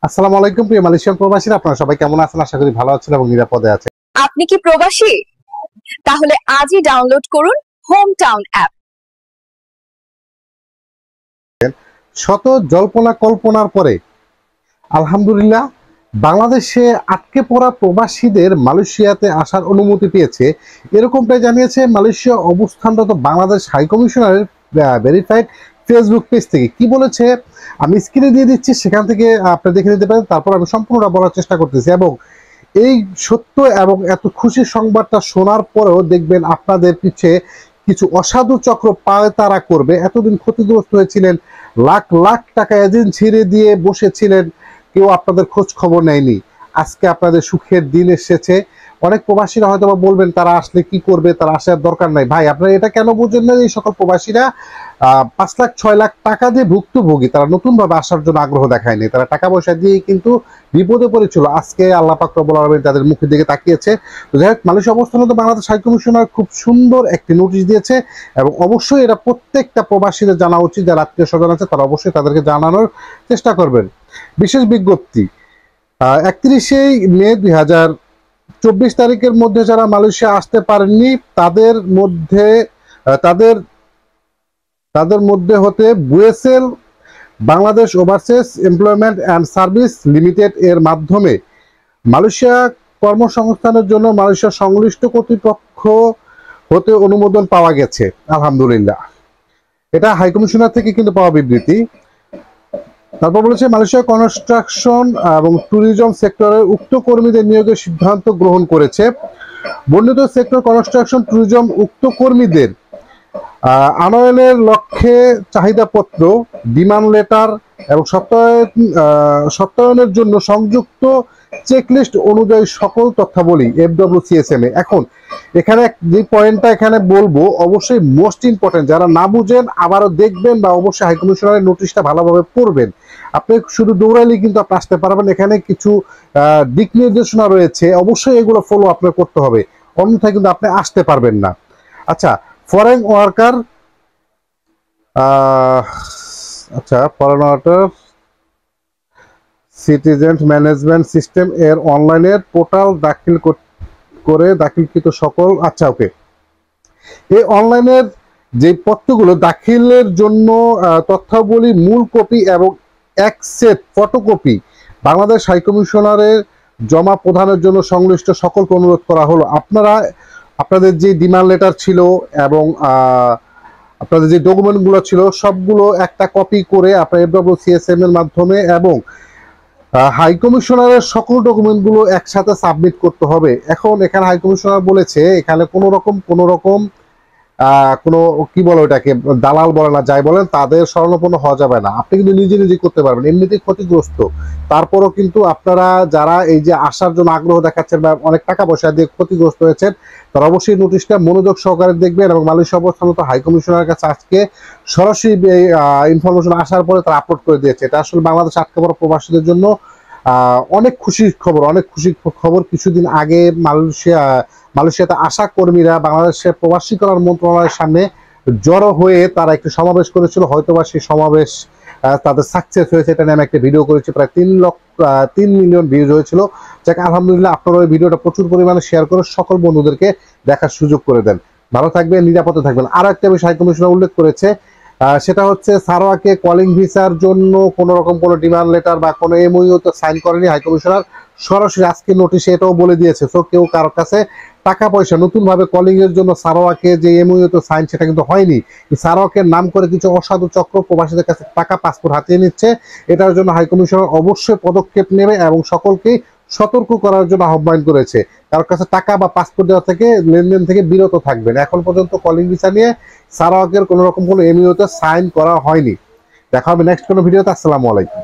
আসসালামু আলাইকুম প্রিয় মালয়েশিয়ান প্রবাসীরা, আপনারা সবাই কেমন আছেন? আশা করি ভালো আছেন এবং নিরাপদে আছেন। আপনি কি প্রবাসী? তাহলে আজই ডাউনলোড করুন হোম টাউন অ্যাপ। শত জল্পনা কল্পনার পরে আলহামদুলিল্লাহ বাংলাদেশে আটকে পড়া প্রবাসীদের মালয়েশিয়াতে আসার অনুমতি পেয়েছে, এরকমটাই জানিয়েছে মালয়েশিয়া অবস্থানরত বাংলাদেশ হাই কমিশনারের ভেরিফাইড ফেসবুক পেজ থেকে। কি বলেছে আমি স্ক্রিনে দিয়ে দিচ্ছি, সেখান থেকে আপনি দেখে নিতে পারেন। তারপর আমি সম্পূর্ণটা বলার চেষ্টা করতেছি এবং এই সত্য এবং এত খুশির সংবাদটা শোনার পরেও দেখবেন আপনাদের পিছে কিছু অসাধু চক্র পায় তারা করবে। এতদিন ক্ষতিগ্রস্ত হয়েছিলেন, লাখ লাখ টাকা এজেন্ট ছেড়ে দিয়ে বসেছিলেন, কেউ আপনাদের খোঁজ খবর নেয়নি। আজকে আপনাদের সুখের দিন এসেছে। অনেক প্রবাসীরা হয়তো বা বলবেন তারা আসলে কি করবে, তারা আসার দরকার নাই। ভাই আপনারা এটা কেন বুঝেন না? এই সকল প্রবাসীরা 5 লাখ 6 লাখ টাকা দিয়ে ভুক্তভোগী, তারা নতুন ভাবে আসার জন্য আগ্রহ দেখায়নি, তারা টাকা পয়সা দিয়েই কিন্তু বিপদে পড়েছিল। আজকে আল্লাহ পাক রব্বুল আলামিন তাদের মুখের দিকে তাকিয়েছে। তো যাই হোক, মালয়েশিয়া অবস্থানত বাংলাদেশ হাই কমিশনার খুব সুন্দর একটি নোটিশ দিয়েছে এবং অবশ্যই এটা প্রত্যেকটা প্রবাসীদের জানা উচিত। যারা আত্মীয় স্বজন আছে তারা অবশ্যই তাদেরকে জানানোর চেষ্টা করবেন। বিশেষ বিজ্ঞপ্তি 31শে মে 2024 তারিখের মধ্যে যারা মালয়েশিয়া আসতে পারেননি তাদের মধ্যে হতে বুয়েসেল Bangladesh overseas employment and service limited এর মাধ্যমে মালয়েশিয়া কর্মসংস্থানের জন্য মালয়েশিয়া সংশ্লিষ্ট কর্তৃপক্ষ হতে অনুমোদন পাওয়া গেছে। আলহামদুলিল্লাহ, এটা হাই কমিশনার থেকে কিন্তু পাওয়া বিবৃতি। তারপর বলেছে মালয়েশিয়া কনস্ট্রাকশন এবং ট্যুরিজম সেক্টরের উক্ত কর্মীদের নিয়োগের সিদ্ধান্ত গ্রহণ করেছে। বর্ণিত সেক্টর কনস্ট্রাকশন ট্যুরিজম উক্ত কর্মীদের আনয়নের লক্ষ্যে চাহিদাপত্র, ডিমান্ড লেটার এবং সত্যায়নের জন্য সংযুক্ত চেকলিস্ট অনুযায়ী সকল তথ্যাবলী FWCSMA। এখন এখানে যে পয়েন্টটা এখানে বলবো অবশ্যই মোস্ট ইম্পর্টেন্ট, যারা না বুঝেন আবারও দেখবেন বা অবশ্যই হাই কমিশনারের নোটিশটা ভালোভাবে পড়বেন। আপনি শুধু দৌড়াইলে কিন্তু আপনি আসতে পারবেন, এখানে কিছু দিক নির্দেশনা রয়েছে, অবশ্যই এগুলো ফলো আপনার করতে হবে, অন্যথায় কিন্তু আপনি আসতে পারবেন না। আচ্ছা, foreign worker citizen management system এর অনলাইনের পোর্টাল দাখিলকৃত সকল ওকে, এই অনলাইনের যে পত্রগুলো দাখিলের জন্য তথ্যাবলী মূল কপি এবং এক সেট ফটোকপি বাংলাদেশ হাই কমিশনারের জমা প্রদানের জন্য সংশ্লিষ্ট সকলকে অনুরোধ করা হলো। আপনাদের যে ডিমান্ড লেটার ছিল এবং আপনাদের যে ডকুমেন্টগুলো ছিল সবগুলো একটা কপি করে আপনার FWCSM এর মাধ্যমে এবং হাই কমিশনারের সকল ডকুমেন্টগুলো একসাথে সাবমিট করতে হবে। এখন এখানে হাই কমিশনার বলেছে এখানে কোনো রকম কোনো কি বলে ওটাকে, দালাল বলে না যাই বলেন, তাদের শরণাপন্ন হওয়া যাবে না। আপনি কিন্তু নিজে নিজে করতে পারবেন, এমনিতেই ক্ষতিগ্রস্ত। তারপরও কিন্তু আপনারা যারা এই যে আসার জন্য আগ্রহ দেখাচ্ছেন বা অনেক টাকা পয়সা দিয়ে ক্ষতিগ্রস্ত হয়েছেন, তারা অবশ্যই নোটিশটা মনোযোগ সহকারে দেখবেন এবং মালয়েশিয়া অবস্থানত হাই কমিশনারের কাছে আজকে সরাসরি ইনফরমেশন আসার পরে তারা আপলোড করে দিয়েছে। এটা আসলে বাংলাদেশ আটকে পড়া প্রবাসীদের জন্য অনেক খুশির খবর। কিছুদিন আগে মালয়েশিয়াতে আসা কর্মীরা বাংলাদেশের প্রবাসী কল্যাণ মন্ত্রণালয়ের সামনে জড়ো হয়ে তারা একটি সমাবেশ করেছিল, হয়তোবা সেই সমাবেশ তাদের সাকসেস হয়েছে। এটা নিয়ে আমি একটা ভিডিও করেছি, প্রায় 3 মিলিয়ন ভিউজ হয়েছিল। যাকে আলহামদুলিল্লাহ, আপনারা ওই ভিডিওটা প্রচুর পরিমাণে শেয়ার করে সকল বন্ধুদেরকে দেখার সুযোগ করে দেন। ভালো থাকবেন, নিরাপদে থাকবেন। আরো একটা বিষয় হাই কমিশনার উল্লেখ করেছে, সেটা হচ্ছে সারোয়াকে কলিং ভিসার জন্য কোনো রকম কোনো ডিমান্ড লেটার বা কোনো MOU তো সাইন করেনি হাই কমিশনার। সরাসরি আজকে নোটিশে এটাও বলে দিয়েছে, তো কেউ কারোর কাছে টাকা পয়সা নতুন ভাবে কলিং এর জন্য সারোয়াকে যে MOU তো সাইন সেটা কিন্তু হয়নি। সারোয়াকের নাম করে কিছু অসাধু চক্র প্রবাসীদের কাছে টাকা, পাসপোর্ট হাতিয়ে নিচ্ছে। এটার জন্য হাই কমিশনার অবশ্যই পদক্ষেপ নেবে এবং সকলকেই সতর্ক করার জন্য আহ্বান করেছে। কারোর কাছে টাকা বা পাসপোর্ট দেওয়া থেকে, লেনদেন থেকে বিরত থাকবেন। এখন পর্যন্ত কলিং ভিসা নিয়ে সারোয়াকের কোনো রকম কোনো MOU তে সাইন করা হয়নি। দেখা হবে নেক্সট কোনো ভিডিওতে। আসসালামু আলাইকুম।